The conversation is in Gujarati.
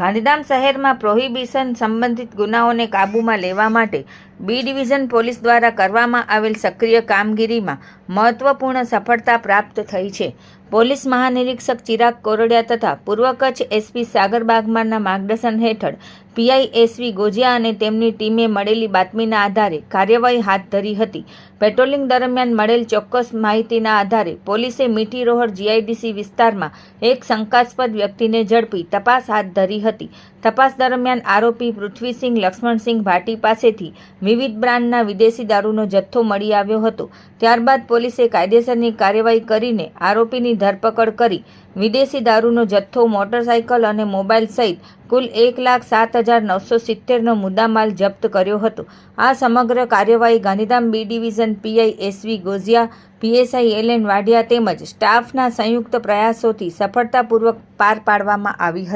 ગાંધીધામ શહેરમાં પ્રોહિબિશન સંબંધિત ગુનાઓને કાબૂમાં લેવા માટે બી ડિવિઝન પોલીસ દ્વારા કરવામાં આવેલ સક્રિય કામગીરીમાં મહત્વપૂર્ણ સફળતા પ્રાપ્ત થઈ છે. પોલીસ મહાનિરીક્ષક ચિરાગ કોરડિયા તથા પૂર્વ કચ્છ એસપી સાગર બાગમારના માર્ગદર્શન હેઠળ પીઆઈ એસવી ગોજિયા અને તેમની ટીમે મળેલી બાતમીના આધારે કાર્યવાહી હાથ ધરી હતી. પેટ્રોલિંગ દરમિયાન મળેલ ચોક્કસ માહિતીના આધારે પોલીસે મીઠી રોહર જીઆઈડીસી વિસ્તારમાં એક શંકાસ્પદ વ્યક્તિને ઝડપી તપાસ હાથ ધરી હતી. તપાસ દરમિયાન આરોપી પૃથ્વીસિંહ લક્ષ્મણસિંહ ભાટી પાસેથી વિવિધ બ્રાન્ડના વિદેશી દારૂનો જથ્થો મળી આવ્યો હતો. ત્યારબાદ પોલીસે કાયદેસરની કાર્યવાહી કરીને આરોપીની ધરપકડ કરી વિદેશી દારૂનો જથ્થો, મોટરસાયકલ અને મોબાઈલ સહિત કુલ 1,07,970નો મુદ્દામાલ જપ્ત કર્યો હતો. આ સમગ્ર કાર્યવાહી Gandhidham B division PI SV Gojiya, PSI LN Vadhiya તેમજ સ્ટાફના સંયુક્ત પ્રયાસોથી સફળતાપૂર્વક પાર પાડવામાં આવી હતી.